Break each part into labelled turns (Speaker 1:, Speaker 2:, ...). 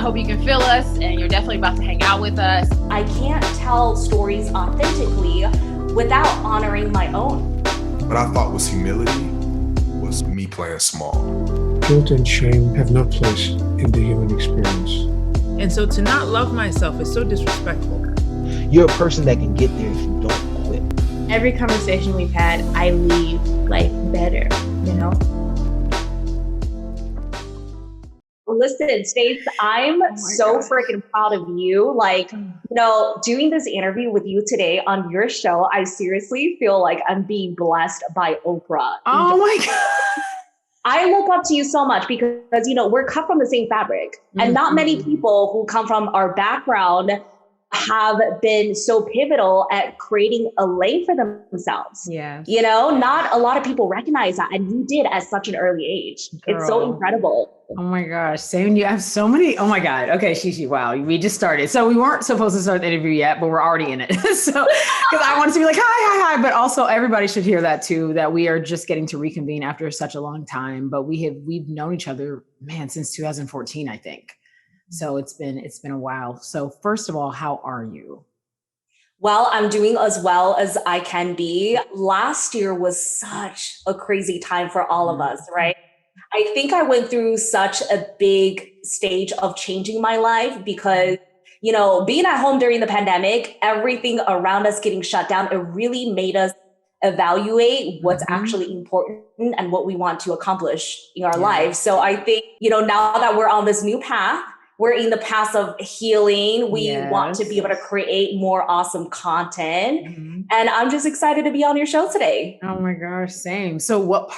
Speaker 1: hope you can feel us, and you're definitely about to hang out with us.
Speaker 2: I can't tell stories authentically without honoring my own.
Speaker 3: What I thought was humility was me playing small.
Speaker 4: Guilt and shame have no place in the human experience.
Speaker 5: And so to not love myself is so disrespectful.
Speaker 6: You're a person that can get there if you don't quit.
Speaker 7: Every conversation we've had, I leave like better, you know?
Speaker 2: Listen, Stace, I'm so freaking proud of you. Like, doing this interview with you today on your show, I seriously feel like I'm being blessed by Oprah.
Speaker 1: Oh my God.
Speaker 2: I look up to you so much because, we're cut from the same fabric. And not many people who come from our background have been so pivotal at creating a lane for themselves.
Speaker 1: Yeah.
Speaker 2: Not a lot of people recognize that. And you did at such an early age.
Speaker 1: Girl.
Speaker 2: It's so incredible.
Speaker 1: Oh my gosh. Same. You have so many. Oh my God. Okay. XiXi. Wow. We just started. So we weren't supposed to start the interview yet, but we're already in it. So, because I wanted to be like, hi. But also everybody should hear that too, that we are just getting to reconvene after such a long time, but we've known each other, man, since 2014, I think. So it's been a while. So first of all, how are you?
Speaker 2: Well, I'm doing as well as I can be. Last year was such a crazy time for all of us, right? I think I went through such a big stage of changing my life because, being at home during the pandemic, everything around us getting shut down, it really made us evaluate what's actually important and what we want to accomplish in our lives. So I think, now that we're on this new path, we're in the path of healing. We want to be able to create more awesome content. And I'm just excited to be on your show today.
Speaker 1: Oh my gosh, same. So what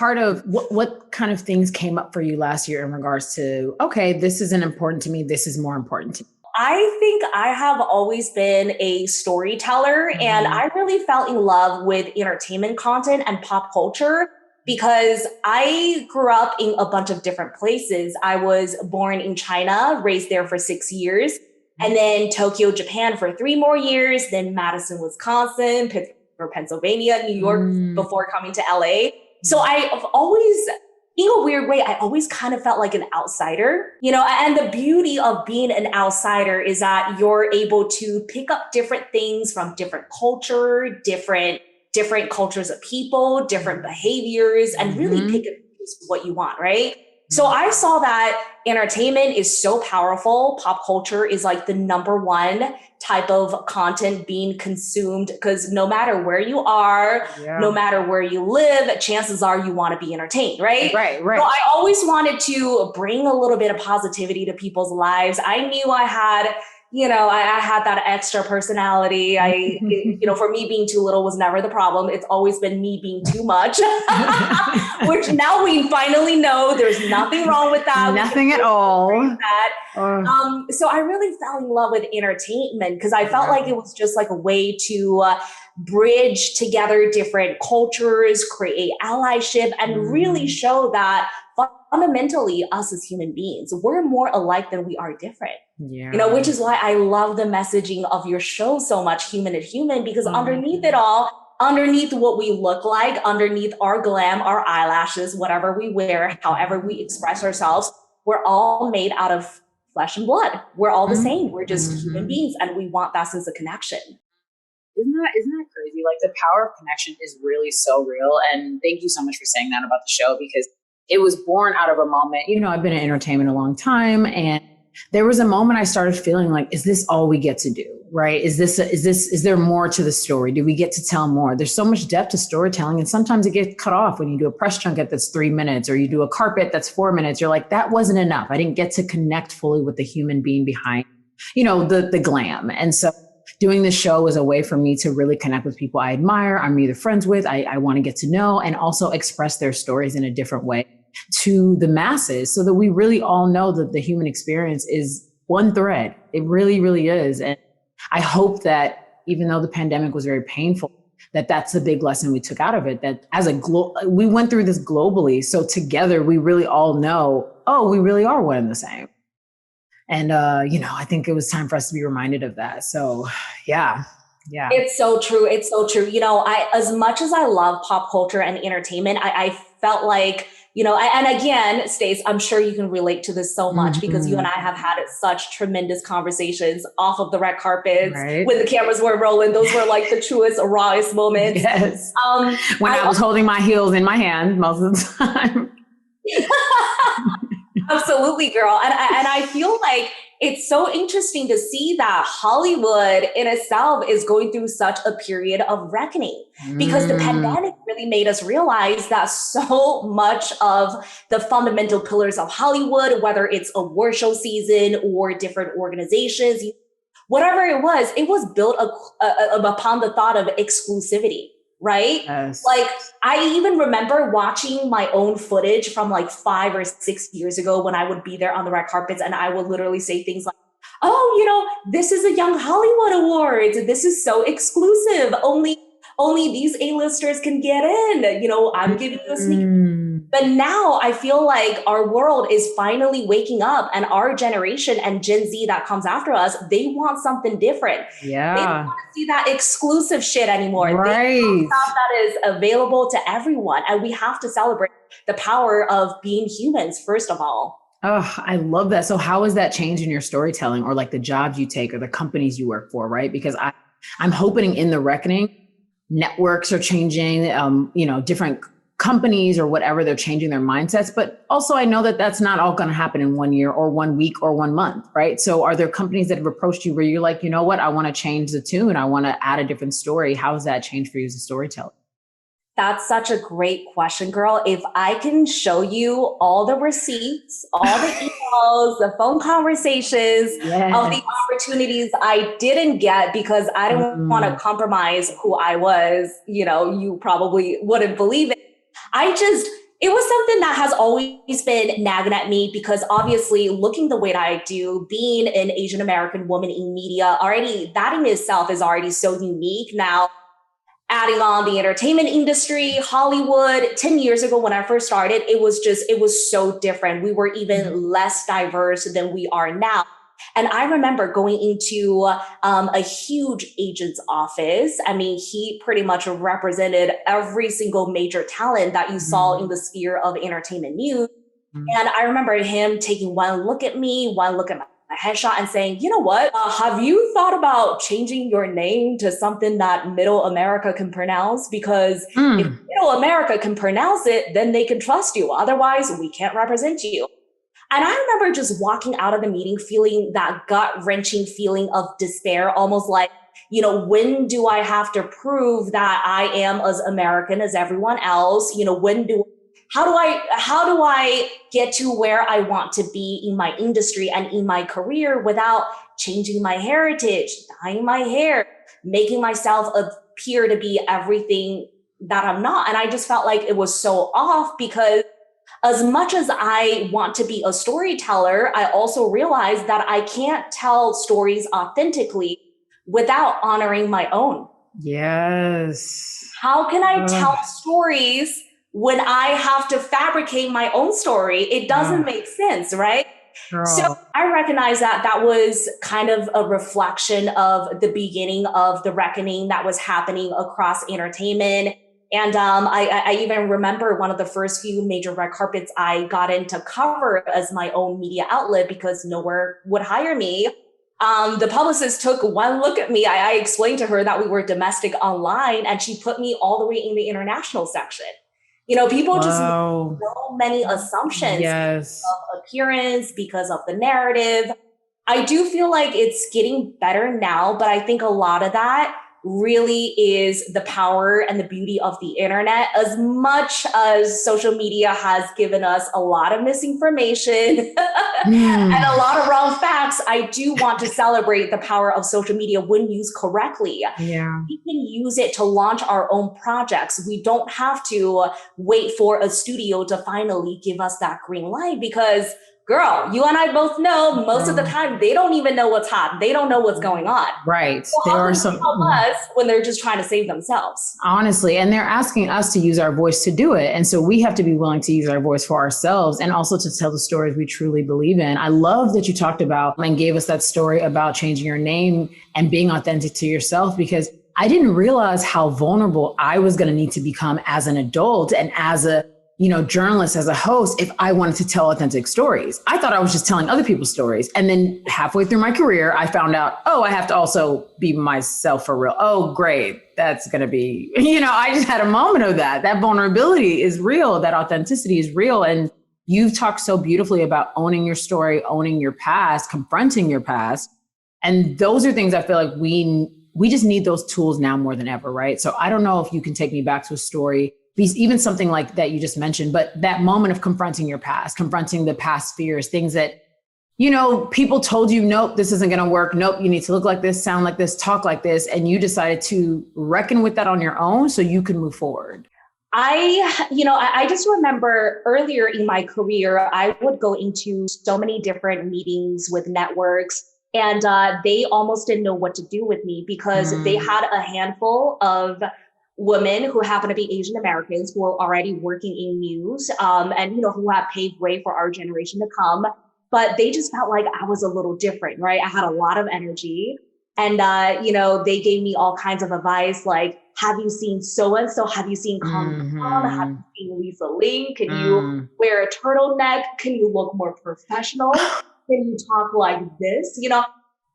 Speaker 1: kind of things came up for you last year in regards to, okay, this isn't important to me, this is more important to me?
Speaker 2: I think I have always been a storyteller, and I really fell in love with entertainment content and pop culture because I grew up in a bunch of different places. I was born in China, raised there for 6 years, and then Tokyo, Japan for 3 more years, then Madison, Wisconsin, Pittsburgh, Pennsylvania, New York before coming to LA. So I've always, in a weird way, I always kind of felt like an outsider, and the beauty of being an outsider is that you're able to pick up different things from different culture, different cultures of people, different behaviors, and really pick and choose what you want, right? So I saw that entertainment is so powerful. Pop culture is like the number one type of content being consumed because no matter where you are, no matter where you live, chances are you want to be entertained, right?
Speaker 1: Right.
Speaker 2: So I always wanted to bring a little bit of positivity to people's lives. I knew I had I had that extra personality. For me, being too little was never the problem. It's always been me being too much, which now we finally know there's nothing wrong with that.
Speaker 1: Nothing at all.
Speaker 2: So I really fell in love with entertainment because I felt like it was just like a way to bridge together different cultures, create allyship, and really show that fundamentally us as human beings, we're more alike than we are different. Which is why I love the messaging of your show so much, human to human, because underneath it all, underneath what we look like, underneath our glam, our eyelashes, whatever we wear, however we express ourselves, we're all made out of flesh and blood. We're all the same. We're just human beings, and we want that sense of connection.
Speaker 1: Isn't that crazy? Like, the power of connection is really so real. And thank you so much for saying that about the show, because it was born out of a moment. I've been in entertainment a long time, and there was a moment I started feeling like, is this all we get to do? Right? Is there more to the story? Do we get to tell more? There's so much depth to storytelling, and sometimes it gets cut off when you do a press junket that's 3 minutes, or you do a carpet that's 4 minutes. You're like, that wasn't enough. I didn't get to connect fully with the human being behind, the glam. And so doing this show was a way for me to really connect with people I admire, I'm either friends with, I want to get to know, and also express their stories in a different way to the masses, so that we really all know that the human experience is one thread. It really, really is. And I hope that even though the pandemic was very painful, that's a big lesson we took out of it, that as we went through this globally. So together we really all know, we really are one and the same. And, I think it was time for us to be reminded of that. So yeah.
Speaker 2: It's so true. It's so true. As much as I love pop culture and entertainment, I felt like, And again, Stace, I'm sure you can relate to this so much because you and I have had such tremendous conversations off of the red carpets when the cameras were rolling. Those were like the truest, rawest moments.
Speaker 1: Yes. When I was holding my heels in my hand most of the time.
Speaker 2: Absolutely, girl. And I feel like it's so interesting to see that Hollywood in itself is going through such a period of reckoning because the pandemic really made us realize that so much of the fundamental pillars of Hollywood, whether it's award show season or different organizations, whatever it was built upon the thought of exclusivity. Right?
Speaker 1: Yes.
Speaker 2: Like I even remember watching my own footage from like 5 or 6 years ago when I would be there on the red carpets and I would literally say things like, oh, this is a Young Hollywood Awards. This is so exclusive. Only these A-listers can get in. I'm giving you a sneak. But now I feel like our world is finally waking up and our generation and Gen Z that comes after us, they want something different.
Speaker 1: Yeah.
Speaker 2: They don't want to see that exclusive shit anymore.
Speaker 1: Right.
Speaker 2: They want stuff that is available to everyone. And we have to celebrate the power of being humans, first of all.
Speaker 1: Oh, I love that. So how has that changed in your storytelling or like the jobs you take or the companies you work for, right? Because I'm hoping in the reckoning, networks are changing, different companies or whatever, they're changing their mindsets. But also I know that that's not all going to happen in 1 year or 1 week or 1 month, right? So are there companies that have approached you where you're like, you know what, I want to change the tune. I want to add a different story. How has that changed for you as a storyteller?
Speaker 2: That's such a great question, girl. If I can show you all the receipts, all the emails, the phone conversations of the opportunities I didn't get because I didn't want to compromise who I was, you probably wouldn't believe it. It was something that has always been nagging at me because obviously looking the way that I do, being an Asian American woman in media, already that in itself is already so unique. Now, adding on the entertainment industry, Hollywood, 10 years ago when I first started, it was so different. We were even less diverse than we are now. And I remember going into a huge agent's office. I mean, he pretty much represented every single major talent that you saw in the sphere of entertainment news. And I remember him taking one look at me, one look at my headshot and saying, you know what, have you thought about changing your name to something that Middle America can pronounce? Because if Middle America can pronounce it, then they can trust you. Otherwise, we can't represent you. And I remember just walking out of the meeting feeling that gut-wrenching feeling of despair, almost like, when do I have to prove that I am as American as everyone else? How do I get to where I want to be in my industry and in my career without changing my heritage, dyeing my hair, making myself appear to be everything that I'm not? And I just felt like it was so off because as much as I want to be a storyteller, I also realized that I can't tell stories authentically without honoring my own.
Speaker 1: Yes.
Speaker 2: How can I tell stories when I have to fabricate my own story? It doesn't make sense, right?
Speaker 1: Girl.
Speaker 2: So I recognize that was kind of a reflection of the beginning of the reckoning that was happening across entertainment. And I even remember one of the first few major red carpets I got in to cover as my own media outlet because nowhere would hire me. The publicist took one look at me. I explained to her that we were domestic online, and she put me all the way in the international section. People just make so many assumptions because of appearance, because of the narrative. I do feel like it's getting better now, but I think a lot of that really is the power and the beauty of the internet. As much as social media has given us a lot of misinformation and a lot of wrong facts, I do want to celebrate the power of social media when used correctly.
Speaker 1: Yeah.
Speaker 2: We can use it to launch our own projects. We don't have to wait for a studio to finally give us that green light because, girl, you and I both know most of the time they don't even know what's hot. They don't know what's going on.
Speaker 1: Right.
Speaker 2: So there are some help us when they're just trying to save themselves.
Speaker 1: Honestly, and they're asking us to use our voice to do it. And so we have to be willing to use our voice for ourselves and also to tell the stories we truly believe in. I love that you talked about and gave us that story about changing your name and being authentic to yourself, because I didn't realize how vulnerable I was going to need to become as an adult and as a journalist, as a host, if I wanted to tell authentic stories. I thought I was just telling other people's stories. And then halfway through my career, I found out, I have to also be myself for real. Oh, great. That's going to be, I just had a moment of that. That vulnerability is real. That authenticity is real. And you've talked so beautifully about owning your story, owning your past, confronting your past. And those are things I feel like we just need those tools now more than ever, right? So I don't know if you can take me back to a story, even something like that you just mentioned, but that moment of confronting your past, confronting the past fears, things that, people told you, nope, this isn't going to work. Nope, you need to look like this, sound like this, talk like this. And you decided to reckon with that on your own so you can move forward.
Speaker 2: I just remember earlier in my career, I would go into so many different meetings with networks, and they almost didn't know what to do with me because they had a handful of women who happen to be Asian Americans who are already working in news, and who have paved way for our generation to come. But they just felt like I was a little different, right? I had a lot of energy, and they gave me all kinds of advice, like, have you seen so-and-so? Have you seen Confronting? Have you seen Lisa Ling? Can you wear a turtleneck? Can you look more professional? Can you talk like this?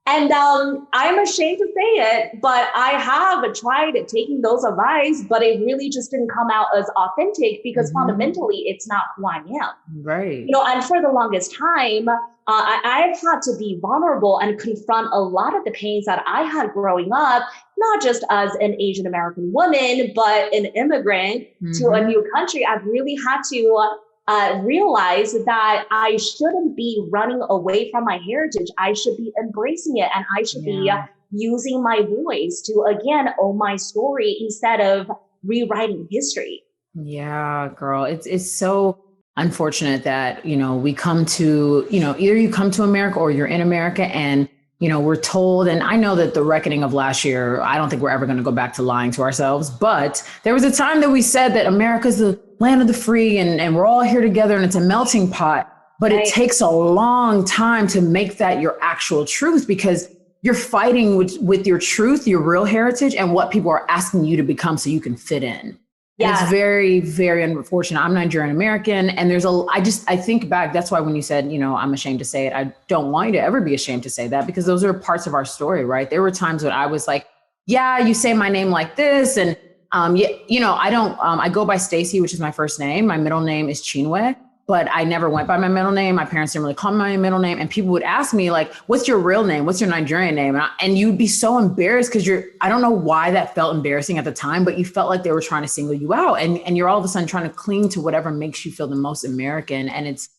Speaker 2: And I'm ashamed to say it, but I have tried taking those advice, but it really just didn't come out as authentic because fundamentally it's not who I am.
Speaker 1: Right.
Speaker 2: And for the longest time, I've had to be vulnerable and confront a lot of the pains that I had growing up, not just as an Asian American woman, but an immigrant to a new country. I've really had to realize that I shouldn't be running away from my heritage. I should be embracing it, and I should be using my voice to, again, own my story instead of rewriting history.
Speaker 1: Yeah, girl, it's so unfortunate that, we come to, either you come to America or you're in America and, we're told, and I know that the reckoning of last year, I don't think we're ever going to go back to lying to ourselves, but there was a time that we said that America's the land of the free and we're all here together and it's a melting pot, but it takes a long time to make that your actual truth because you're fighting with your truth, your real heritage, and what people are asking you to become so you can fit in. Yeah. It's very, very unfortunate. I'm Nigerian American, and I think back, that's why when you said, I'm ashamed to say it, I don't want you to ever be ashamed to say that because those are parts of our story, right? There were times when I was like, yeah, you say my name like this. And, I go by Stacy, which is my first name. My middle name is Chinwe, but I never went by my middle name. My parents didn't really call me my middle name. And people would ask me like, what's your real name? What's your Nigerian name? And you'd be so embarrassed because I don't know why that felt embarrassing at the time, but you felt like they were trying to single you out. And you're all of a sudden trying to cling to whatever makes you feel the most American. And it's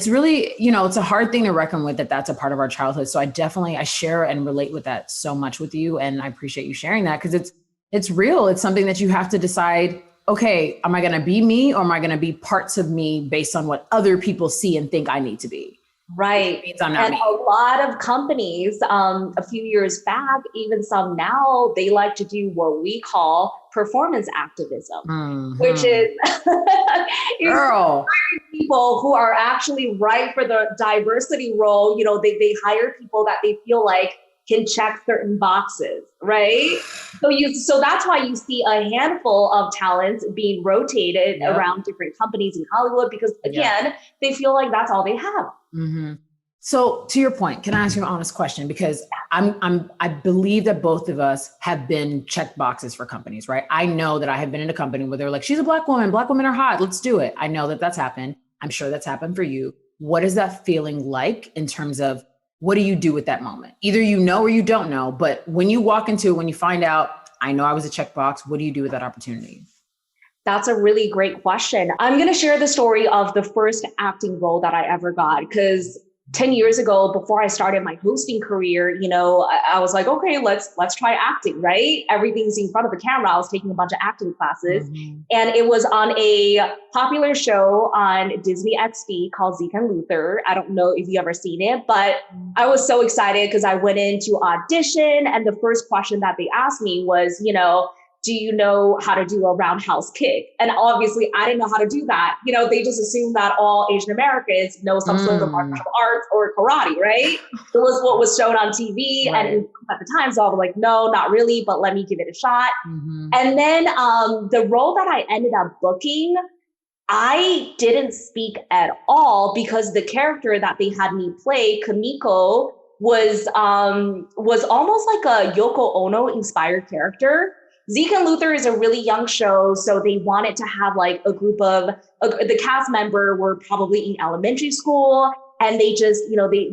Speaker 1: really, it's a hard thing to reckon with that's a part of our childhood. So I share and relate with that so much with you. And I appreciate you sharing that because it's real. It's something that you have to decide, okay, am I going to be me or am I going to be parts of me based on what other people see and think I need to be?
Speaker 2: Right. And a lot of companies, a few years back, even some now, they like to do what we call performance activism, which is people who are actually right for the diversity role. They hire people that they feel like can check certain boxes, right? So that's why you see a handful of talents being rotated around different companies in Hollywood because again, they feel like that's all they have.
Speaker 1: Mm-hmm. So to your point, can I ask you an honest question? Because I believe that both of us have been check boxes for companies, right? I know that I have been in a company where they're like, she's a Black woman are hot, let's do it. I know that that's happened. I'm sure that's happened for you. What is that feeling like in terms of what do you do with that moment? Either you know or you don't know, but when you walk into it, when you find out, I know I was a checkbox, what do you do with that opportunity?
Speaker 2: That's a really great question. I'm going to share the story of the first acting role that I ever got because 10 years ago, before I started my hosting career, I was like, okay, let's try acting, right? Everything's in front of the camera. I was taking a bunch of acting classes and it was on a popular show on Disney XD called Zeke and Luther. I don't know if you ever seen it, but I was so excited because I went in to audition and the first question that they asked me was, do you know how to do a roundhouse kick? And obviously I didn't know how to do that. They just assumed that all Asian Americans know some sort of martial arts or karate, right? It was what was shown on TV. Right. And at the time, so I was like, no, not really, but let me give it a shot. And then the role that I ended up booking, I didn't speak at all because the character that they had me play, Kamiko, was almost like a Yoko Ono inspired character. Zeke and Luther is a really young show, so they wanted to have like a group of the cast member were probably in elementary school, and they just,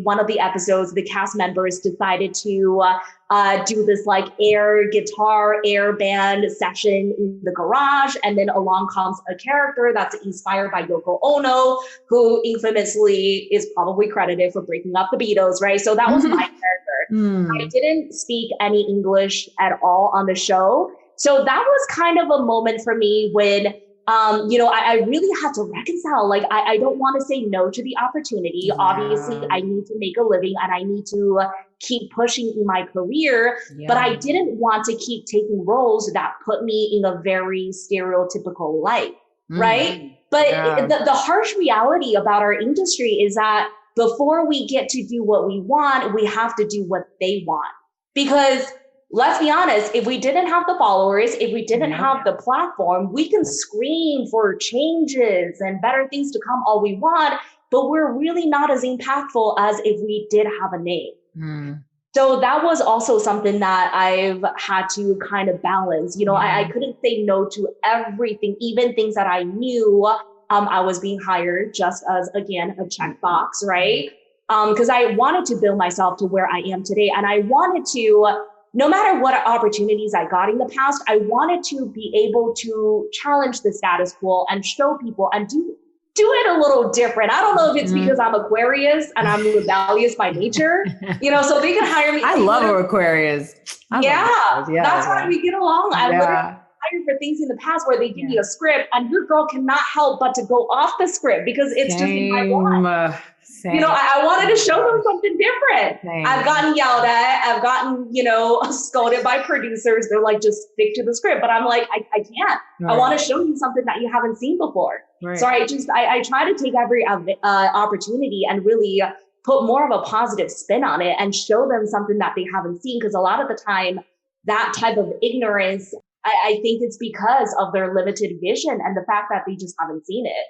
Speaker 2: one of the episodes, the cast members decided to do this like air guitar, air band session in the garage, and then along comes a character that's inspired by Yoko Ono, who infamously is probably credited for breaking up the Beatles, right? So that was my character. I didn't speak any English at all on the show. So that was kind of a moment for me when, I really had to reconcile. Like, I don't want to say no to the opportunity. Yeah. Obviously, I need to make a living and I need to keep pushing in my career. Yeah. But I didn't want to keep taking roles that put me in a very stereotypical light, right? But the harsh reality about our industry is that before we get to do what we want, we have to do what they want. Because let's be honest, if we didn't have the followers, if we didn't have the platform, we can scream for changes and better things to come all we want, but we're really not as impactful as if we did have a name. So that was also something that I've had to kind of balance. I couldn't say no to everything, even things that I knew I was being hired just as, again, a checkbox, right? Because I wanted to build myself to where I am today. And I wanted to, no matter what opportunities I got in the past, I wanted to be able to challenge the status quo and show people and do it a little different. I don't know if it's because I'm Aquarius and I'm rebellious by nature, so they can hire me.
Speaker 1: I love Aquarius.
Speaker 2: That's why we get along. I literally hired for things in the past where they give you a script and your girl cannot help but to go off the script because it's just in my blood. I wanted to show them something different. I've gotten yelled at. I've gotten, scolded by producers. They're like, just stick to the script. But I'm like, I can't. Right. I want to show you something that you haven't seen before. Right. So I try to take every opportunity and really put more of a positive spin on it and show them something that they haven't seen. Because a lot of the time, that type of ignorance, I think it's because of their limited vision and the fact that they just haven't seen it.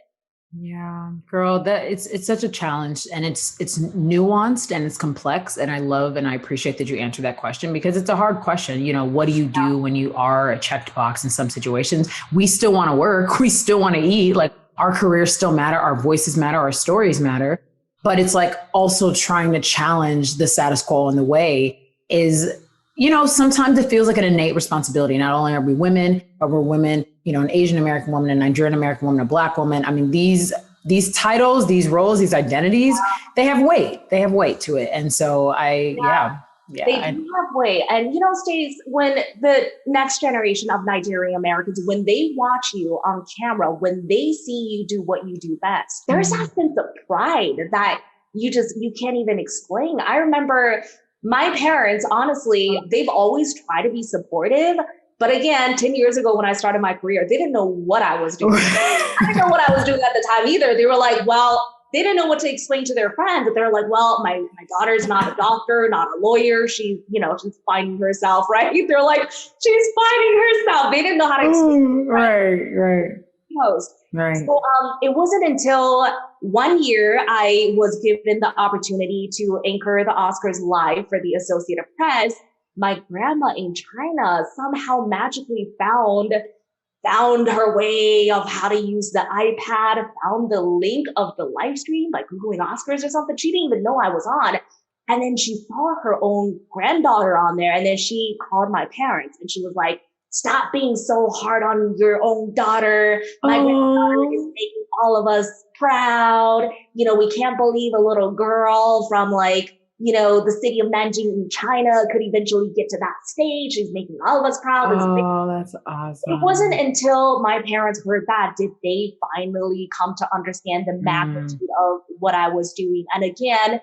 Speaker 1: Yeah, girl, that it's such a challenge and it's nuanced and it's complex. And I love and I appreciate that you answered that question because it's a hard question. What do you do when you are a checked box in some situations? We still want to work. We still want to eat. Like our careers still matter. Our voices matter. Our stories matter. But it's like also trying to challenge the status quo in the way is, sometimes it feels like an innate responsibility. Not only are we women, but we're women, an Asian American woman, a Nigerian American woman, a Black woman. I mean, these titles, these roles, these identities, they have weight. They have weight to it. And so they do
Speaker 2: have weight. And Stace, when the next generation of Nigerian Americans, when they watch you on camera, when they see you do what you do best, there's that sense of pride that you can't even explain. I remember my parents, honestly, they've always tried to be supportive. But again, 10 years ago when I started my career, they didn't know what I was doing. I didn't know what I was doing at the time either. They were like, they didn't know what to explain to their friends. They're like, my daughter's not a doctor, not a lawyer. She's finding herself, right? They're like, she's finding herself. They didn't know how to explain.
Speaker 1: Right.
Speaker 2: Right. So it wasn't until 1 year I was given the opportunity to anchor the Oscars live for the Associated Press. My grandma in China somehow magically found her way of how to use the iPad, found the link of the live stream, like Googling Oscars or something. She didn't even know I was on. And then she saw her own granddaughter on there. And then she called my parents and she was like, stop being so hard on your own daughter. My granddaughter is making all of us proud. We can't believe a little girl from the city of Nanjing in China could eventually get to that stage. She's making all of us proud.
Speaker 1: Oh, that's awesome.
Speaker 2: It wasn't until my parents heard that did they finally come to understand the magnitude of what I was doing. And again,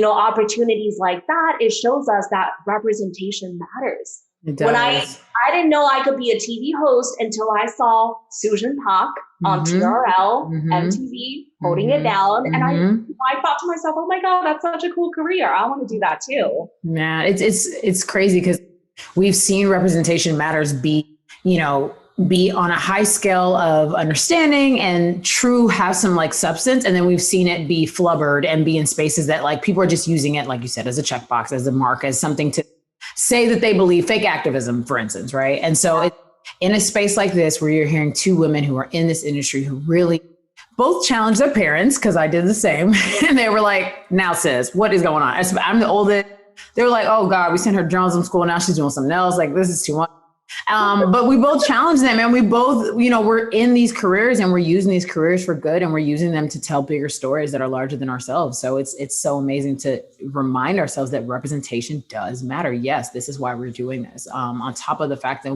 Speaker 2: opportunities like that, it shows us that representation matters.
Speaker 1: It does.
Speaker 2: When I didn't know I could be a TV host until I saw Sujin Park on TRL, MTV, holding it down. And I thought to myself, oh my God, that's such a cool career. I want to do that too.
Speaker 1: Yeah, it's crazy because we've seen representation matters be, be on a high scale of understanding and have some like substance. And then we've seen it be flubbered and be in spaces that like people are just using it, like you said, as a checkbox, as a mark, as something to say that they believe, fake activism, for instance, right? And so in a space like this, where you're hearing two women who are in this industry who really both challenged their parents, because I did the same, and they were like, now sis, what is going on? I'm the oldest. They were like, oh God, we sent her journalism school, now she's doing something else. Like, this is too much. But we both challenged them, and we both, we're in these careers and we're using these careers for good, and we're using them to tell bigger stories that are larger than ourselves. So it's so amazing to remind ourselves that representation does matter. Yes, this is why we're doing this. On top of the fact that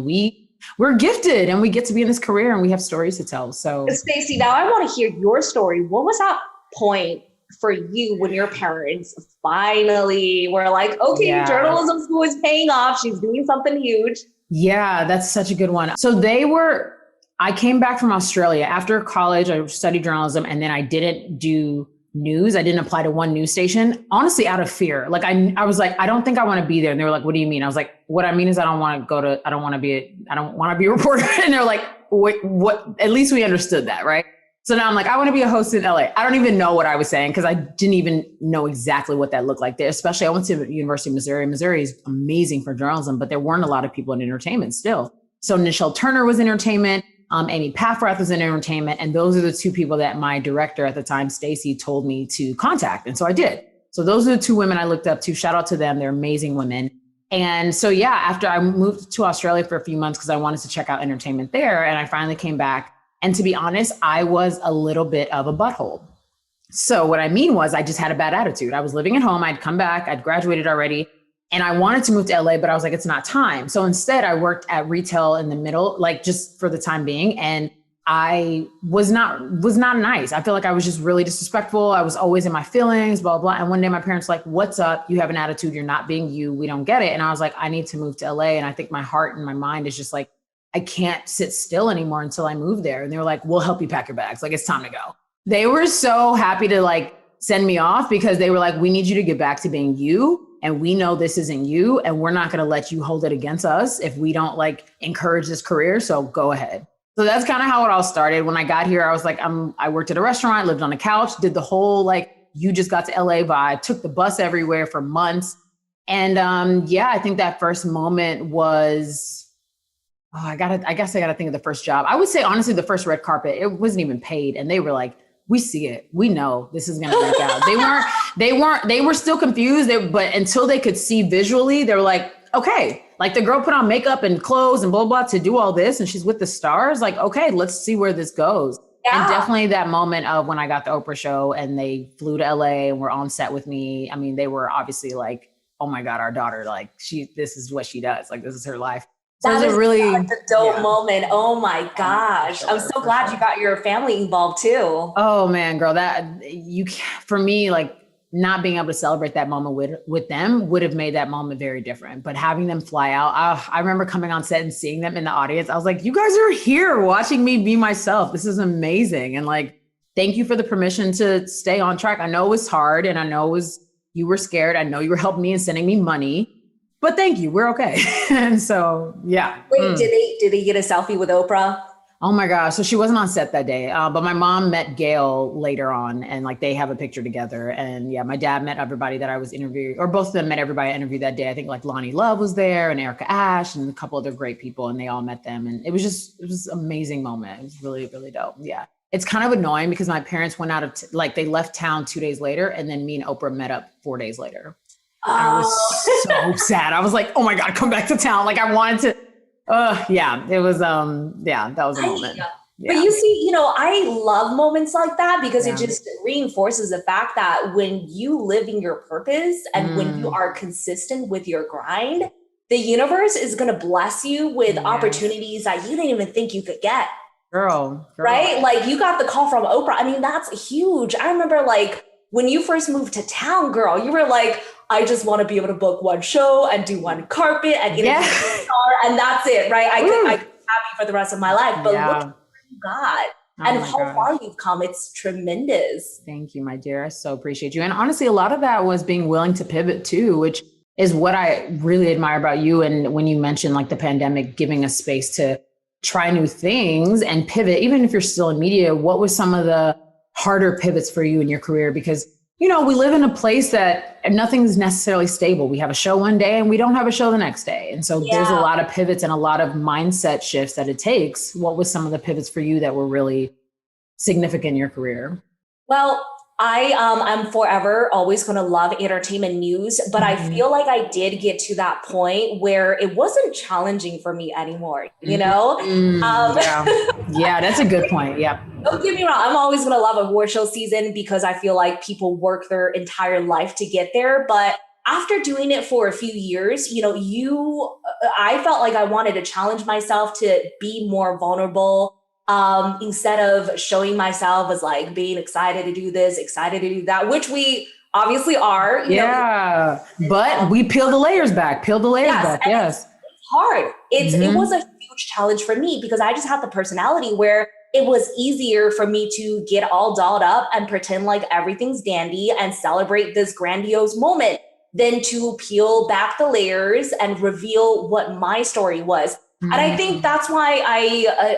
Speaker 1: we're gifted and we get to be in this career and we have stories to tell. So
Speaker 2: Stacy, now I want to hear your story. What was that point for you when your parents finally were like, okay, journalism school is paying off. She's doing something huge.
Speaker 1: Yeah, that's such a good one. So I came back from Australia after college. I studied journalism, and then I didn't do news. I didn't apply to one news station, honestly, out of fear. Like I was like, I don't think I want to be there. And they were like, what do you mean? I was like, what I mean is I don't want to be a reporter. And they're like, what? At least we understood that, right? So now I'm like, I want to be a host in LA. I don't even know what I was saying because I didn't even know exactly what that looked like there. Especially I went to the University of Missouri. Missouri is amazing for journalism, but there weren't a lot of people in entertainment still. So Nichelle Turner was entertainment. Amy Paffrath was in entertainment. And those are the two people that my director at the time, Stacy, told me to contact. And so I did. So those are the two women I looked up to. Shout out to them. They're amazing women. And so, after I moved to Australia for a few months because I wanted to check out entertainment there. And I finally came back. And to be honest, I was a little bit of a butthole. So what I mean was I just had a bad attitude. I was living at home. I'd come back. I'd graduated already. And I wanted to move to LA, but I was like, it's not time. So instead I worked at retail in the middle, like just for the time being. And I was not nice. I feel like I was just really disrespectful. I was always in my feelings, blah, blah. And one day my parents were like, what's up? You have an attitude. You're not being you. We don't get it. And I was like, I need to move to LA. And I think my heart and my mind is just like, I can't sit still anymore until I move there. And they were like, we'll help you pack your bags. Like, it's time to go. They were so happy to like send me off because they were like, we need you to get back to being you. And we know this isn't you. And we're not going to let you hold it against us if we don't like encourage this career. So go ahead. So that's kind of how it all started. When I got here, I was like, I worked at a restaurant, lived on a couch, did the whole, like, you just got to LA vibe, took the bus everywhere for months. And I think that first moment was, I guess I got to think of the first job. I would say, honestly, the first red carpet, it wasn't even paid. And they were like, we see it. We know this is going to work out. They were still confused. But until they could see visually, they were like, okay, like the girl put on makeup and clothes and blah, blah, to do all this. And she's with the stars. Like, okay, let's see where this goes. Yeah. And definitely that moment of when I got the Oprah show and they flew to LA and were on set with me. I mean, they were obviously like, oh my God, our daughter, like this is what she does. Like, this is her life. So
Speaker 2: that is
Speaker 1: really
Speaker 2: a dope moment. Oh my gosh. I'm so glad you got your family involved too.
Speaker 1: Oh man, girl, for me, like not being able to celebrate that moment with them would have made that moment very different. But having them fly out, I remember coming on set and seeing them in the audience. I was like, you guys are here watching me be myself. This is amazing. And like, thank you for the permission to stay on track. I know it was hard and I know you were scared. I know you were helping me and sending me money. But thank you, we're okay. And so, yeah.
Speaker 2: Wait, did they get a selfie with Oprah?
Speaker 1: Oh my gosh, so she wasn't on set that day, but my mom met Gail later on and like they have a picture together. And yeah, my dad met everybody that I was interviewing, or both of them met everybody I interviewed that day. I think like Lonnie Love was there and Erica Ash and a couple other great people and they all met them. And it was an amazing moment. It was really, really dope. Yeah. It's kind of annoying because my parents went out of, they left town 2 days later and then me and Oprah met up 4 days later. I was so sad. I was like, oh my God, come back to town. Like I wanted to, it was, that was a moment. Yeah.
Speaker 2: But you see, I love moments like that because it just reinforces the fact that when you live in your purpose and when you are consistent with your grind, the universe is going to bless you with opportunities that you didn't even think you could get.
Speaker 1: Girl.
Speaker 2: Right? Like you got the call from Oprah. I mean, that's huge. I remember like when you first moved to town, girl, you were like, I just want to be able to book one show and do one carpet and get a star, and that's it, right? I could be happy for the rest of my life. But look at what you got and how far you've come. It's tremendous.
Speaker 1: Thank you, my dear. I so appreciate you. And honestly, a lot of that was being willing to pivot too, which is what I really admire about you. And when you mentioned like the pandemic giving us space to try new things and pivot, even if you're still in media, what was some of the harder pivots for you in your career? Because, you know, we live in a place that nothing's necessarily stable. We have a show one day and we don't have a show the next day. And so there's a lot of pivots and a lot of mindset shifts that it takes. What was some of the pivots for you that were really significant in your career?
Speaker 2: Well, I'm forever always going to love entertainment news, but I feel like I did get to that point where it wasn't challenging for me anymore, you know?
Speaker 1: Yeah, that's a good point. Yeah.
Speaker 2: Don't get me wrong. I'm always going to love award show season because I feel like people work their entire life to get there. But after doing it for a few years, you know, I felt like I wanted to challenge myself to be more vulnerable. Instead of showing myself as like being excited to do this, excited to do that, which we obviously are. You know.
Speaker 1: But we peel the layers back, Yes.
Speaker 2: It's hard. It was a huge challenge for me because I just had the personality where it was easier for me to get all dolled up and pretend like everything's dandy and celebrate this grandiose moment than to peel back the layers and reveal what my story was. And I think that's why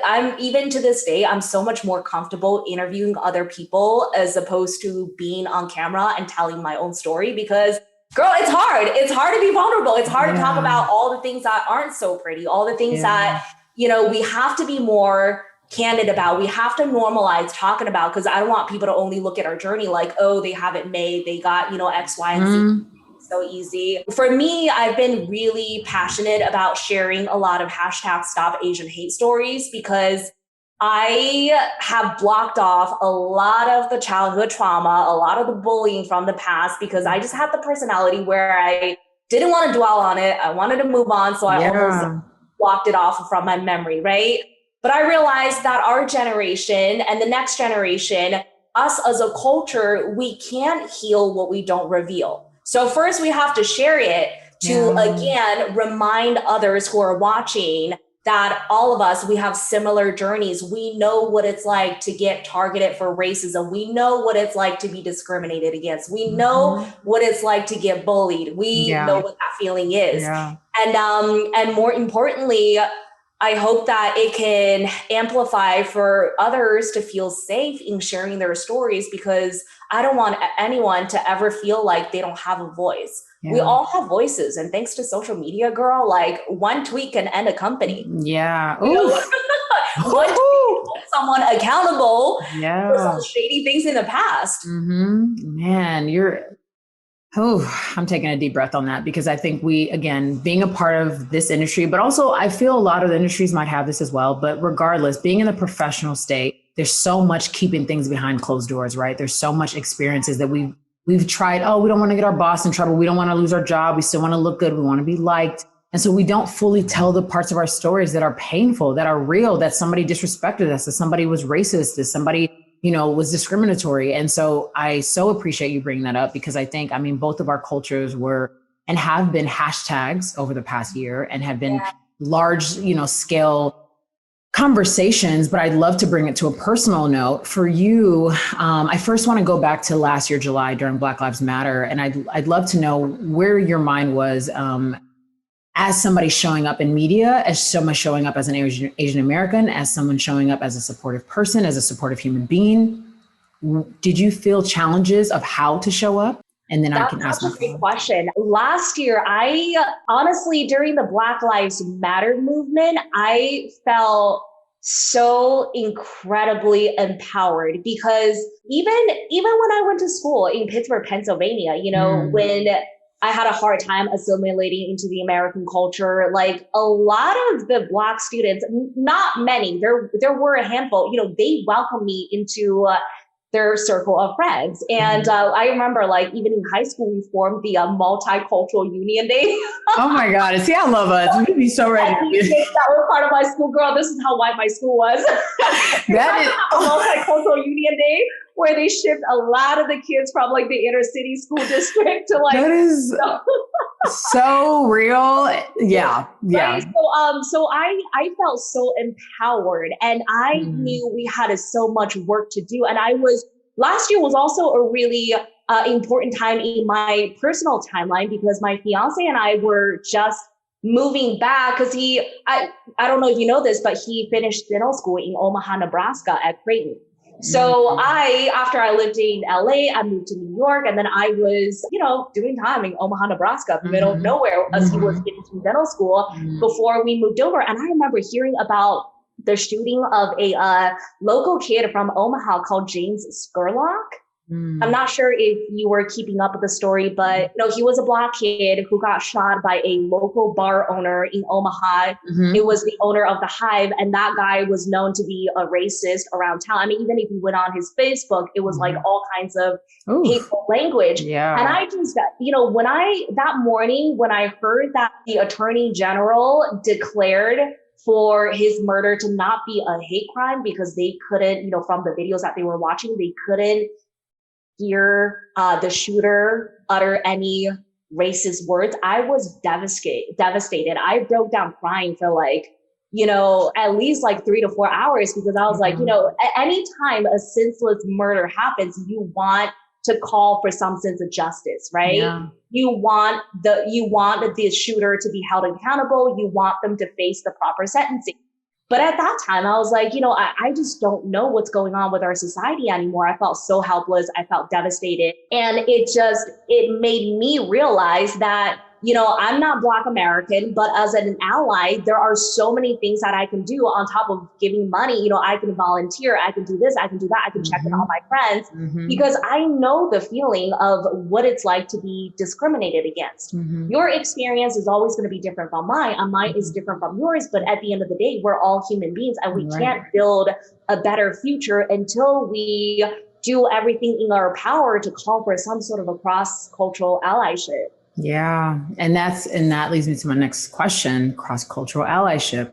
Speaker 2: I'm even to this day, I'm so much more comfortable interviewing other people as opposed to being on camera and telling my own story because, girl, it's hard. It's hard to be vulnerable. It's hard to talk about all the things that aren't so pretty, all the things that, you know, we have to be more candid about. We have to normalize talking about because I don't want people to only look at our journey like, oh, they have it made. They got, you know, X, Y, and Z. So easy. For me, I've been really passionate about sharing a lot of hashtag Stop Asian Hate stories because I have blocked off a lot of the childhood trauma, a lot of the bullying from the past because I just had the personality where I didn't want to dwell on it. I wanted to move on. So I almost blocked it off from my memory, right? But I realized that our generation and the next generation, us as a culture, we can't heal what we don't reveal. So first we have to share it to, again, remind others who are watching that all of us, we have similar journeys. We know what it's like to get targeted for racism. We know what it's like to be discriminated against. We know what it's like to get bullied. We know what that feeling is. And more importantly, I hope that it can amplify for others to feel safe in sharing their stories because I don't want anyone to ever feel like they don't have a voice. We all have voices. And thanks to social media, girl, like one tweet can end a company.
Speaker 1: Yeah.
Speaker 2: You know? One tweet can hold someone accountable for some shady things in the past.
Speaker 1: Man, I'm taking a deep breath on that because I think we, again, being a part of this industry, but also I feel a lot of the industries might have this as well, but regardless, being in the professional state, there's so much keeping things behind closed doors, right? There's so much experiences that we've tried. Oh, we don't want to get our boss in trouble. We don't want to lose our job. We still want to look good. We want to be liked. And so we don't fully tell the parts of our stories that are painful, that are real, that somebody disrespected us, that somebody was racist, that somebody, you know, was discriminatory. And so I so appreciate you bringing that up because I think, I mean, both of our cultures were and have been hashtags over the past year and have been large, you know, scale conversations, but I'd love to bring it to a personal note for you. I first want to go back to last year, July, during Black Lives Matter. And I'd love to know where your mind was as somebody showing up in media, as someone showing up as an Asian American, as someone showing up as a supportive person, as a supportive human being. Did you feel challenges of how to show up? And then I can ask
Speaker 2: That's a great question. Last year, I honestly, during the Black Lives Matter movement, I felt so incredibly empowered because even when I went to school in Pittsburgh, Pennsylvania, you know, when I had a hard time assimilating into the American culture, like a lot of the Black students, not many, there were a handful, you know, they welcomed me into their circle of friends. And I remember like even in high school, we formed the Multicultural Union Day.
Speaker 1: Oh my God. See, I love us. We'd be so ready.
Speaker 2: That were part of my school, girl. This is how white my school was.
Speaker 1: That is
Speaker 2: Multicultural Union Day, where they shipped a lot of the kids from like the inner city school district to like.
Speaker 1: That is so real. Yeah. Yeah.
Speaker 2: Right? So I felt so empowered and I knew we had so much work to do. And last year was also a really important time in my personal timeline because my fiance and I were just moving back, because I don't know if you know this, but he finished dental school in Omaha, Nebraska at Creighton. So after I lived in LA, I moved to New York, and then I was, doing time in Omaha, Nebraska, middle of nowhere, as he was finishing dental school before we moved over. And I remember hearing about the shooting of a local kid from Omaha called James Scurlock. I'm not sure if you were keeping up with the story, but he was a Black kid who got shot by a local bar owner in Omaha. It was the owner of the Hive, and that guy was known to be a racist around town. I mean, even if you went on his Facebook, it was like all kinds of hateful language. Yeah. And I just, that morning when I heard that the Attorney General declared for his murder to not be a hate crime because they couldn't, from the videos that they were watching, they couldn't hear the shooter utter any racist words, I was devastated. I broke down crying for at least 3 to 4 hours, because I was anytime a senseless murder happens, you want to call for some sense of justice, right? Yeah. You want the shooter to be held accountable. You want them to face the proper sentencing. But at that time, I was like, I just don't know what's going on with our society anymore. I felt so helpless. I felt devastated. And it made me realize that, I'm not Black American, but as an ally, there are so many things that I can do on top of giving money. I can volunteer. I can do this. I can do that. I can check in on my friends because I know the feeling of what it's like to be discriminated against. Your experience is always going to be different from mine, and mine is different from yours. But at the end of the day, we're all human beings, and we can't build a better future until we do everything in our power to call for some sort of a cross-cultural allyship.
Speaker 1: Yeah. And that leads me to my next question, cross-cultural allyship.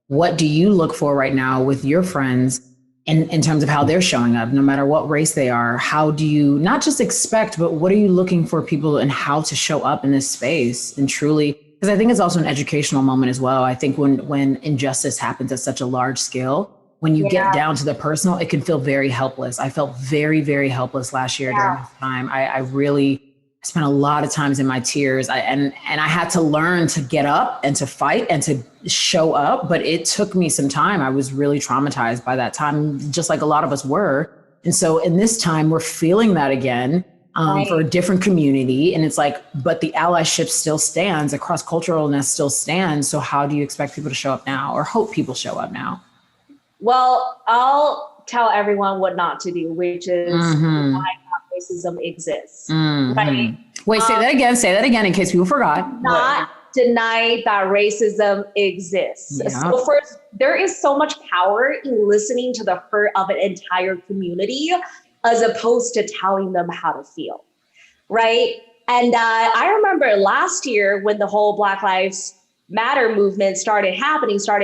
Speaker 1: What do you look for right now with your friends in terms of how they're showing up, no matter what race they are? How do you not just expect, but what are you looking for people and how to show up in this space and truly, because I think it's also an educational moment as well. I think when injustice happens at such a large scale, when you get down to the personal, it can feel very helpless. I felt very, very helpless last year during this time. I really spent a lot of times in my tears. And I had to learn to get up and to fight and to show up, but it took me some time. I was really traumatized by that time, just like a lot of us were. And so in this time, we're feeling that again for a different community. And it's but the allyship still stands, the cross-culturalness still stands. So how do you expect people to show up now, or hope people show up now?
Speaker 2: Well, I'll tell everyone what not to do, which is why racism exists. Right?
Speaker 1: Wait, say that again in case people forgot.
Speaker 2: Not deny that racism exists. Yeah. So first, there is so much power in listening to the hurt of an entire community as opposed to telling them how to feel, right? And I remember last year when the whole Black Lives Matter movement started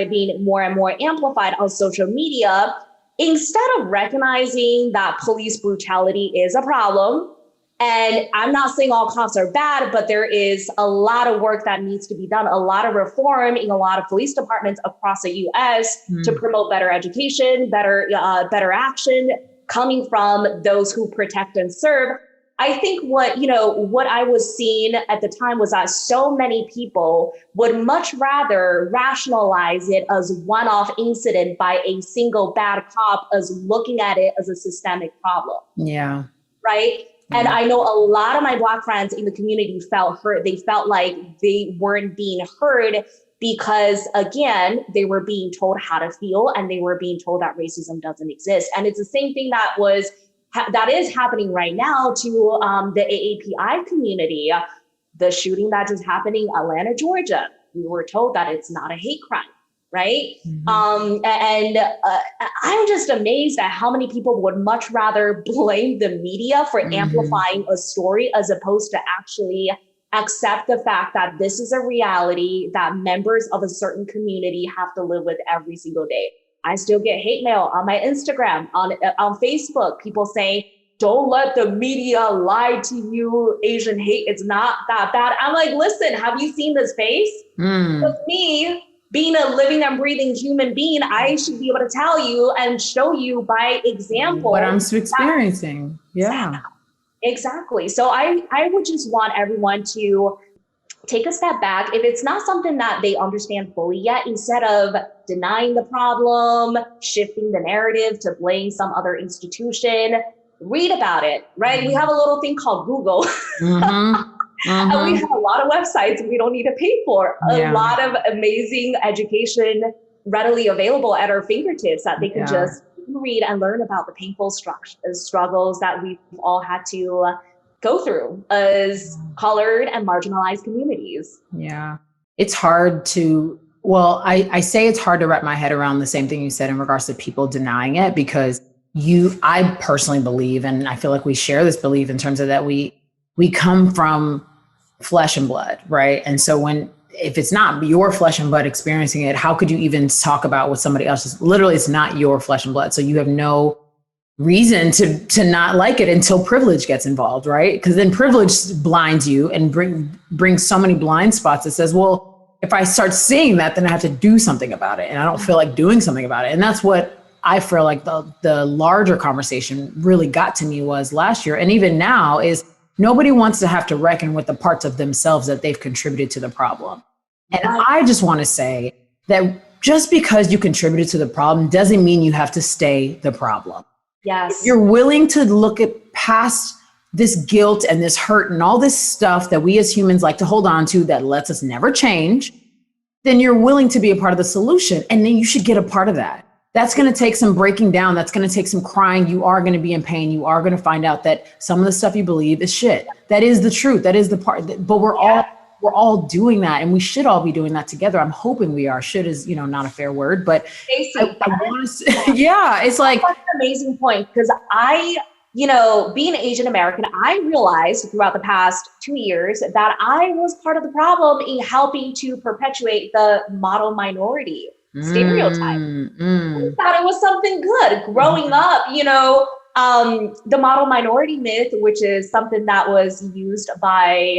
Speaker 2: being more and more amplified on social media, instead of recognizing that police brutality is a problem, and I'm not saying all cops are bad, but there is a lot of work that needs to be done, a lot of reform in a lot of police departments across the US to promote better education, better action coming from those who protect and serve. I think what I was seeing at the time was that so many people would much rather rationalize it as one-off incident by a single bad cop as looking at it as a systemic problem. Yeah. Right. Yeah. And I know a lot of my Black friends in the community felt hurt. They felt like they weren't being heard because, again, they were being told how to feel and they were being told that racism doesn't exist. And it's the same thing that is happening right now to the AAPI community. The shooting that just happened in Atlanta, Georgia. We were told that it's not a hate crime, right? And I'm just amazed at how many people would much rather blame the media for amplifying a story as opposed to actually accept the fact that this is a reality that members of a certain community have to live with every single day. I still get hate mail on my Instagram, on Facebook, people saying, don't let the media lie to you, Asian hate, it's not that bad. I'm like, listen, have you seen this face? With me, being a living and breathing human being, I should be able to tell you and show you by example
Speaker 1: what I'm experiencing. Yeah,
Speaker 2: exactly. So I would just want everyone to take a step back. If it's not something that they understand fully yet, instead of denying the problem, shifting the narrative to blame some other institution, read about it, right? We have a little thing called Google. And we have a lot of websites we don't need to pay for. A lot of amazing education readily available at our fingertips that they can just read and learn about the painful struggles that we've all had to go through as colored and marginalized communities.
Speaker 1: Yeah. It's hard to, well, I say it's hard to wrap my head around the same thing you said in regards to people denying it, because I personally believe, and I feel like we share this belief in terms of that we come from flesh and blood, right? And so if it's not your flesh and blood experiencing it, how could you even talk about what somebody else is? Literally, it's not your flesh and blood. So you have no reason to not like it until privilege gets involved, right? Because then privilege blinds you and brings so many blind spots that says, well, if I start seeing that, then I have to do something about it. And I don't feel like doing something about it. And that's what I feel like the larger conversation really got to me was last year. And even now is nobody wants to have to reckon with the parts of themselves that they've contributed to the problem. And I just want to say that just because you contributed to the problem doesn't mean you have to stay the problem.
Speaker 2: Yes.
Speaker 1: If you're willing to look at past this guilt and this hurt and all this stuff that we as humans like to hold on to that lets us never change, then you're willing to be a part of the solution. And then you should get a part of that. That's going to take some breaking down. That's going to take some crying. You are going to be in pain. You are going to find out that some of the stuff you believe is shit. That is the truth. That is the part. But we're all doing that, and we should all be doing that together. I'm hoping we are. Should is, not a fair word, but
Speaker 2: Stacy,
Speaker 1: I want to. It's like
Speaker 2: that's an amazing point, because being Asian American, I realized throughout the past 2 years that I was part of the problem in helping to perpetuate the model minority stereotype. I thought it was something good growing up, the model minority myth, which is something that was used by,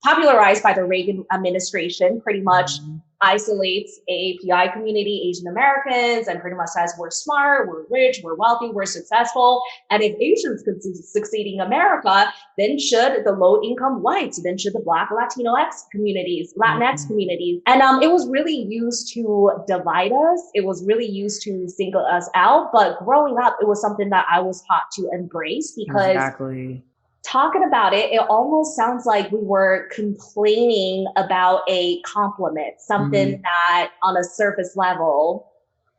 Speaker 2: popularized by the Reagan administration, pretty much isolates AAPI community, Asian Americans, and pretty much says we're smart, we're rich, we're wealthy, we're successful. And if Asians could succeed in America, then should the low income whites, then should the Black Latinx communities, Latinx communities. And it was really used to divide us. It was really used to single us out. But growing up, it was something that I was taught to embrace, because talking about it, it almost sounds like we were complaining about a compliment, something that on a surface level,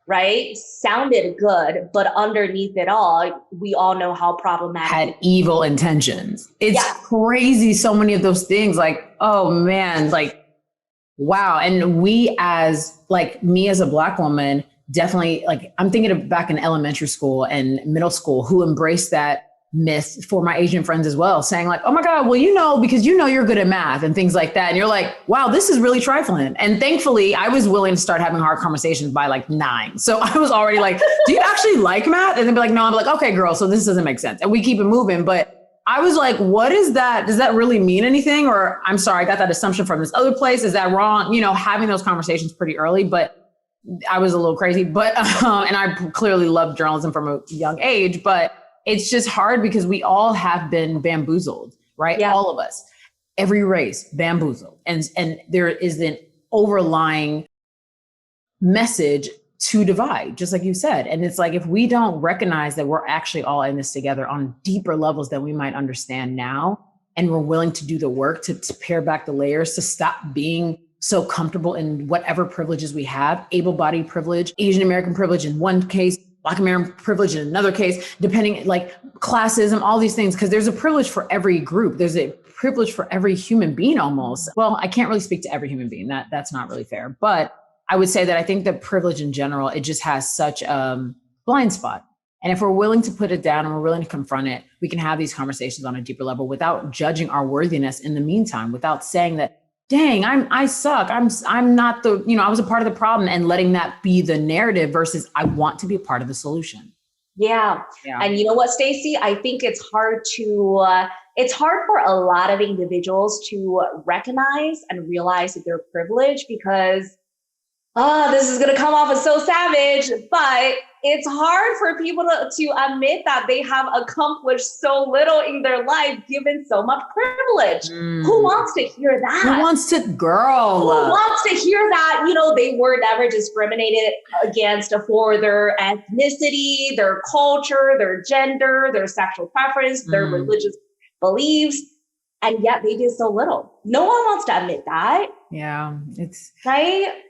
Speaker 2: right, sounded good, but underneath it all, we all know how problematic.
Speaker 1: Had evil intentions. It's crazy. So many of those things, like, oh man, like, wow. And we as, like, me as a Black woman, definitely, like, I'm thinking of back in elementary school and middle school, who embraced that myth for my Asian friends as well, saying like, oh my God, well, because you're good at math and things like that. And you're like, wow, this is really trifling. And thankfully I was willing to start having hard conversations by like 9. So I was already like, do you actually like math? And they'd be like, no. I'm like, okay, girl, so this doesn't make sense. And we keep it moving. But I was like, what is that? Does that really mean anything? Or I'm sorry, I got that assumption from this other place. Is that wrong? Having those conversations pretty early, but I was a little crazy, but, and I clearly loved journalism from a young age, but it's just hard because we all have been bamboozled, right? Yeah. All of us, every race, bamboozled. And there is an overlying message to divide, just like you said. And it's like, if we don't recognize that we're actually all in this together on deeper levels than we might understand now, and we're willing to do the work to pare back the layers, to stop being so comfortable in whatever privileges we have, able-bodied privilege, Asian American privilege in one case, Black American privilege in another case, depending, like classism, all these things, because there's a privilege for every group. There's a privilege for every human being almost. Well, I can't really speak to every human being. That's not really fair. But I would say that I think that privilege in general, it just has such a blind spot. And if we're willing to put it down and we're willing to confront it, we can have these conversations on a deeper level without judging our worthiness in the meantime, without saying that, dang, I suck. I'm not I was a part of the problem, and letting that be the narrative versus I want to be a part of the solution.
Speaker 2: Yeah. And you know what, Stacy, I think it's hard for a lot of individuals to recognize and realize that they're privileged, because this is going to come off as so savage, but it's hard for people to admit that they have accomplished so little in their life, given so much privilege. Who wants to hear that?
Speaker 1: Who wants to, girl?
Speaker 2: Who wants to hear that, they were never discriminated against for their ethnicity, their culture, their gender, their sexual preference, their religious beliefs, and yet they did so little. No one wants to admit that.
Speaker 1: Yeah, it's
Speaker 2: right.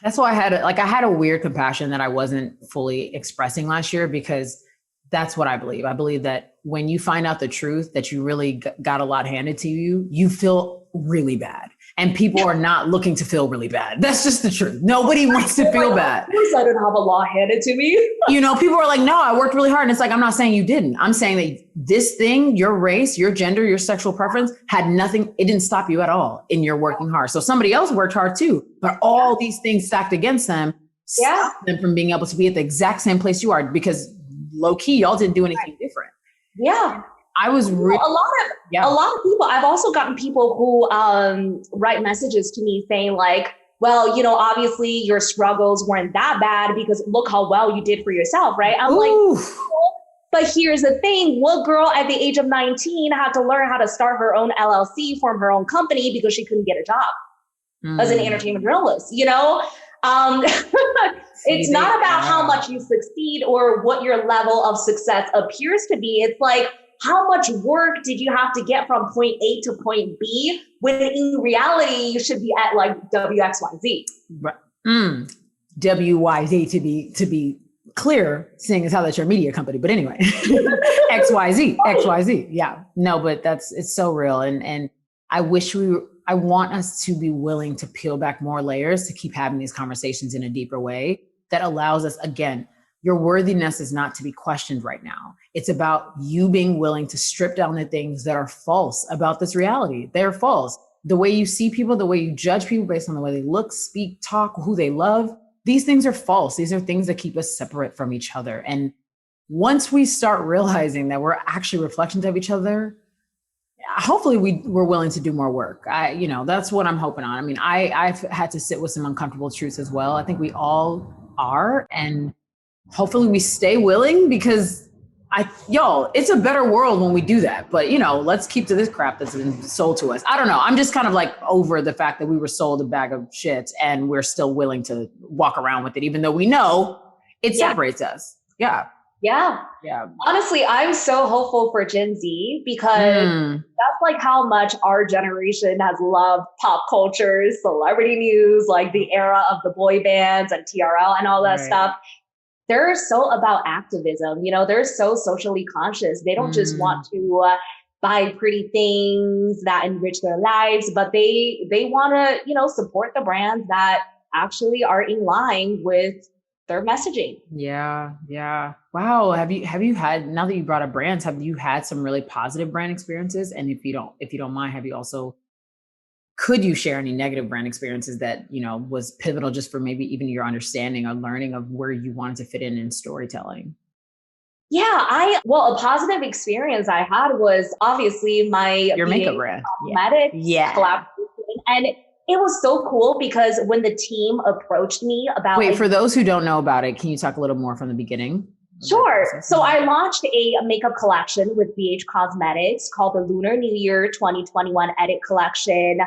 Speaker 1: That's why I had a weird compassion that I wasn't fully expressing last year, because that's what I believe. I believe that when you find out the truth, that you really got a lot handed to you, you feel really bad. And people are not looking to feel really bad. That's just the truth. Nobody wants to feel bad.
Speaker 2: Of course I didn't have a law handed to me.
Speaker 1: People are like, no, I worked really hard. And it's like, I'm not saying you didn't. I'm saying that this thing, your race, your gender, your sexual preference had nothing. It didn't stop you at all in your working hard. So somebody else worked hard too, but all these things stacked against them, stop them from being able to be at the exact same place you are, because low key, y'all didn't do anything different.
Speaker 2: Yeah.
Speaker 1: I was really
Speaker 2: a lot of people. I've also gotten people who write messages to me saying like, well, obviously your struggles weren't that bad because look how well you did for yourself, right? I'm like, but here's the thing. What girl at the age of 19 had to learn how to start her own LLC, form her own company because she couldn't get a job as an entertainment journalist, It's not about how much you succeed or what your level of success appears to be. It's like, how much work did you have to get from point A to point B when in reality you should be at like WXYZ?
Speaker 1: WYZ to be clear, seeing as how that's your media company. But anyway, XYZ. Yeah, no, but it's so real. And I want us to be willing to peel back more layers to keep having these conversations in a deeper way that allows us, again, your worthiness is not to be questioned right now. It's about you being willing to strip down the things that are false about this reality. They're false. The way you see people, the way you judge people based on the way they look, speak, talk, who they love, these things are false. These are things that keep us separate from each other. And once we start realizing that we're actually reflections of each other, hopefully we're willing to do more work. That's what I'm hoping on. I mean, I've had to sit with some uncomfortable truths as well. I think we all are. And hopefully we stay willing, because it's a better world when we do that. But, let's keep to this crap that's been sold to us. I don't know. I'm just kind of like over the fact that we were sold a bag of shit and we're still willing to walk around with it, even though we know it separates us. Yeah.
Speaker 2: Yeah. Honestly, I'm so hopeful for Gen Z because that's like how much our generation has loved pop culture, celebrity news, like the era of the boy bands and TRL and all that stuff. They're so about activism, they're so socially conscious. They don't just want to buy pretty things that enrich their lives, but they want to, support the brands that actually are in line with their messaging.
Speaker 1: Yeah. Wow. Have you had, now that you brought up brands, have you had some really positive brand experiences? And if you don't mind, have you also, could you share any negative brand experiences that, was pivotal just for maybe even your understanding or learning of where you wanted to fit in storytelling?
Speaker 2: Yeah, a positive experience I had was obviously your
Speaker 1: makeup brand
Speaker 2: cosmetics collaboration. And it was so cool because when the team approached me about...
Speaker 1: Wait, for those who don't know about it, can you talk a little more from the beginning?
Speaker 2: Sure. So I launched a makeup collection with BH Cosmetics called the Lunar New Year 2021 Edit Collection.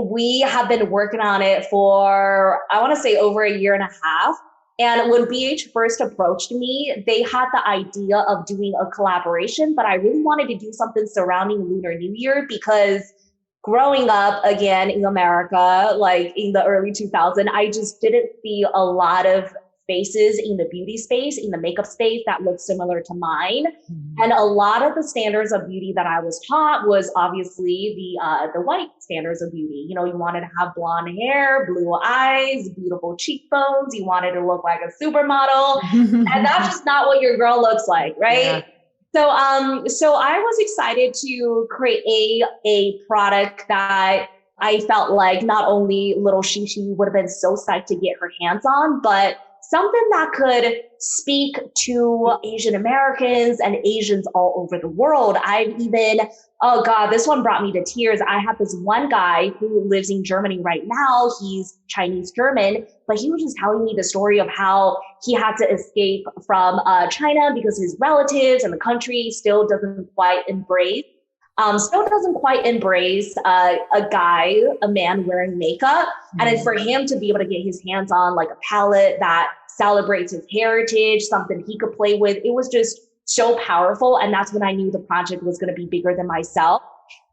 Speaker 2: We have been working on it for, I want to say, over a year and a half. And when BH first approached me, they had the idea of doing a collaboration, but I really wanted to do something surrounding Lunar New Year because growing up again in America, like in the early 2000s, I just didn't see a lot of faces in the beauty space, in the makeup space that looked similar to mine. And a lot of the standards of beauty that I was taught was obviously the white standards of beauty. You wanted to have blonde hair, blue eyes, beautiful cheekbones. You wanted to look like a supermodel. And that's just not what your girl looks like, right? Yeah. So I was excited to create a product that I felt like not only little Shishi would have been so psyched to get her hands on, but something that could speak to Asian Americans and Asians all over the world. I've even, oh God, this one brought me to tears. I have this one guy who lives in Germany right now. He's Chinese German, but he was just telling me the story of how he had to escape from China because his relatives and the country still doesn't quite embrace a man wearing makeup. And then for him to be able to get his hands on like a palette that celebrates his heritage, something he could play with, it was just so powerful. And that's when I knew the project was going to be bigger than myself.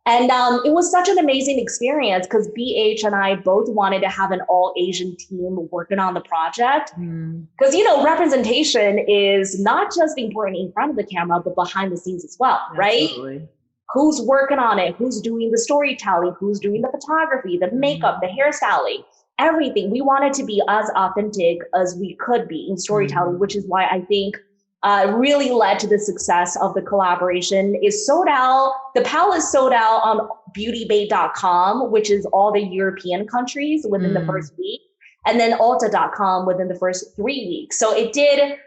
Speaker 2: And it was such an amazing experience because BH and I both wanted to have an all Asian team working on the project. Because, you know, representation is not just important in front of the camera, but behind the scenes as well, right? Who's working on it? Who's doing the storytelling? Who's doing the photography, the makeup, the hairstyling, everything. We wanted to be as authentic as we could be in storytelling, which is why I think really led to the success of the collaboration. Is sold out. The palette is sold out on beautybait.com, which is all the European countries within the first week, and then Ulta.com within the first 3 weeks. So it did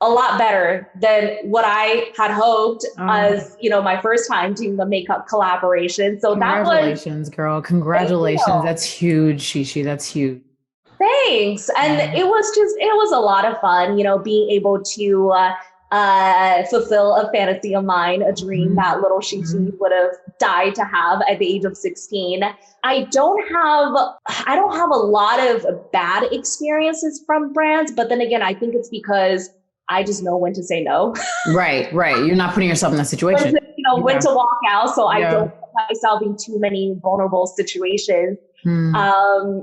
Speaker 2: a lot better than what I had hoped as, you know, my first time doing the makeup collaboration. So
Speaker 1: congratulations, girl. Congratulations. That's huge, XiXi. That's huge.
Speaker 2: Thanks. And it was a lot of fun, you know, being able to fulfill a fantasy of mine, a dream that little XiXi would have died to have at the age of 16. I don't have a lot of bad experiences from brands, but then again, I think it's because I just know when to say no. Right. You're not putting yourself in that situation. When to walk out. So I don't put myself in too many vulnerable situations. And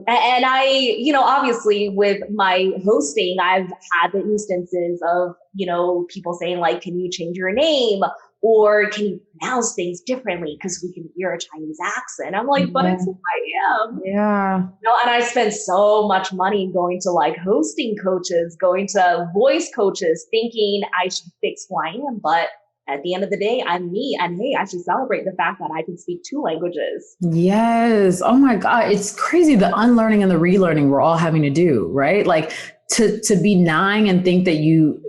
Speaker 2: I, you know, obviously with my hosting, I've had the instances of, you know, people saying like, can you change your name? Or can you pronounce things differently? Because we can hear a Chinese accent. I'm like, but it's who I am. Yeah. You know, and I spent so much money going to like hosting coaches, going to voice coaches, thinking I should fix who I am. But at the end of the day, I'm me. And hey, I should celebrate the fact that I can speak 2 languages. Yes. Oh my God. It's crazy. The unlearning and the relearning we're all having to do, right? Like to be 9 and think that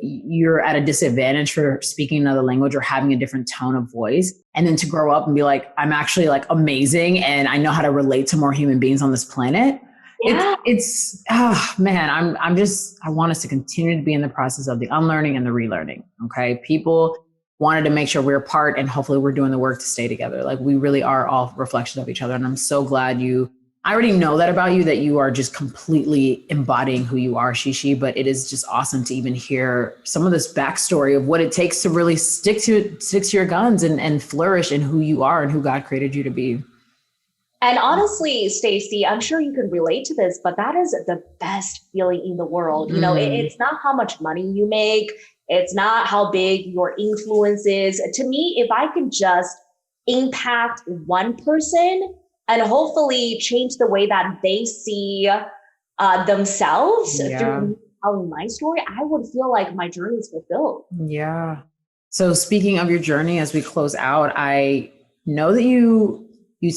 Speaker 2: you're at a disadvantage for speaking another language or having a different tone of voice. And then to grow up and be like, I'm actually like amazing. And I know how to relate to more human beings on this planet. Yeah. It's man, I want us to continue to be in the process of the unlearning and the relearning. Okay. People wanted to make sure we're apart and hopefully we're doing the work to stay together. Like we really are all reflections of each other. And I'm so glad I already know that about you, that you are just completely embodying who you are, XiXi, but it is just awesome to even hear some of this backstory of what it takes to really stick to your guns and flourish in who you are and who God created you to be. And honestly, Stacy, I'm sure you can relate to this, but that is the best feeling in the world. You know, it's not how much money you make. It's not how big your influence is. To me, if I can just impact one person and hopefully change the way that they see themselves through telling my story, I would feel like my journey is fulfilled. Yeah. So speaking of your journey, as we close out, I know that you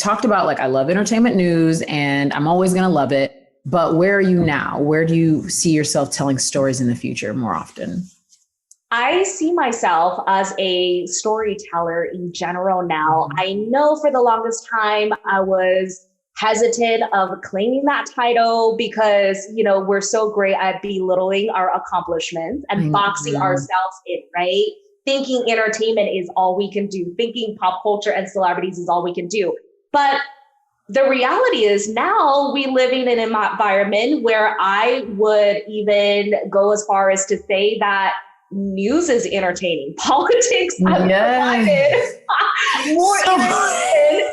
Speaker 2: talked about like, I love entertainment news and I'm always going to love it. But where are you now? Where do you see yourself telling stories in the future more often? I see myself as a storyteller in general now. I know for the longest time I was hesitant of claiming that title because, you know, we're so great at belittling our accomplishments and boxing ourselves in, right? Thinking entertainment is all we can do. Thinking pop culture and celebrities is all we can do. But the reality is now we live in an environment where I would even go as far as to say that news is entertaining. Politics more entertaining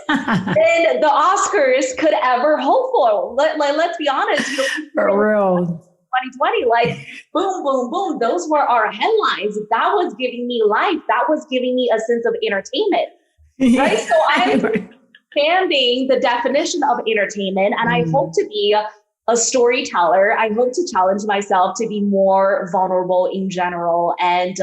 Speaker 2: than the Oscars could ever hope for. Let's be honest. For real. 2020, like boom, boom, boom. Those were our headlines. That was giving me life. That was giving me a sense of entertainment. Right? So I'm expanding the definition of entertainment, and I hope to be a storyteller. I hope to challenge myself to be more vulnerable in general. And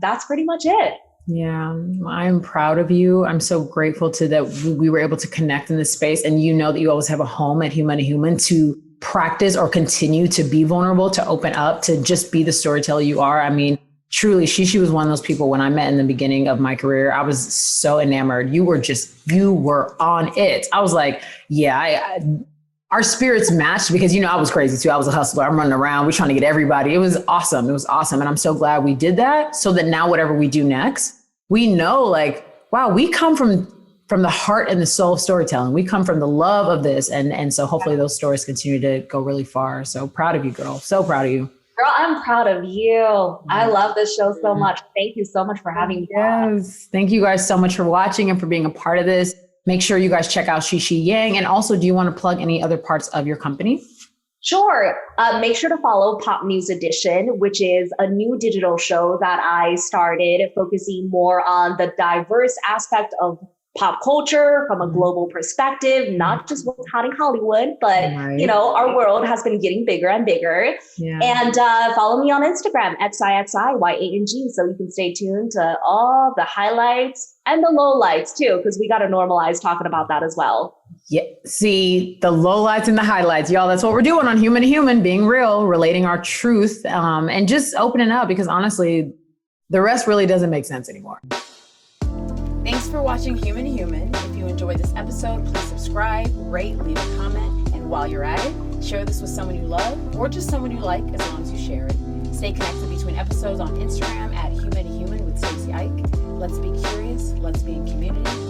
Speaker 2: that's pretty much it. Yeah, I'm proud of you. I'm so grateful that we were able to connect in this space. And you know that you always have a home at Human to Human to
Speaker 1: practice or continue to be vulnerable, to open up, to just be the storyteller you are. I mean, truly, XiXi was one of those people when I met in the beginning of my career, I was so enamored. You were on it. I was like, yeah, our spirits matched because, I was crazy too. I was a hustler. I'm running around. We're trying to get everybody. It was awesome. It was awesome. And I'm so glad we did that so that now whatever we do next, we know like, wow, we come from the heart and the soul of storytelling. We come from the love of this. And so hopefully those stories continue to go really far. So proud of you, girl. So proud of you.
Speaker 2: Girl, I'm proud of you. I love this show so much. Thank you so much for having me.
Speaker 1: Yes. Thank you guys so much for watching and for being a part of this. Make sure you guys check out XiXi Yang. And also, do you want to plug any other parts of your company?
Speaker 2: Sure. Make sure to follow Pop News Edition, which is a new digital show that I started focusing more on the diverse aspect of pop culture from a global perspective, not just what's hot in Hollywood, but our world has been getting bigger and bigger. Yeah. And follow me on Instagram, XiXiYang, so you can stay tuned to all the highlights and the lowlights too, because we got to normalize talking about that as well.
Speaker 1: Yeah, see the lowlights and the highlights, y'all. That's what we're doing on Human to Human, being real, relating our truth, and just opening up, because honestly, the rest really doesn't make sense anymore.
Speaker 8: Thanks for watching Human to Human. If you enjoyed this episode, please subscribe, rate, leave a comment, and while you're at it, share this with someone you love or just someone you like, as long as you share it. Stay connected between episodes on Instagram at Human to Human with Stacy Ike. Let's be curious, let's be in community.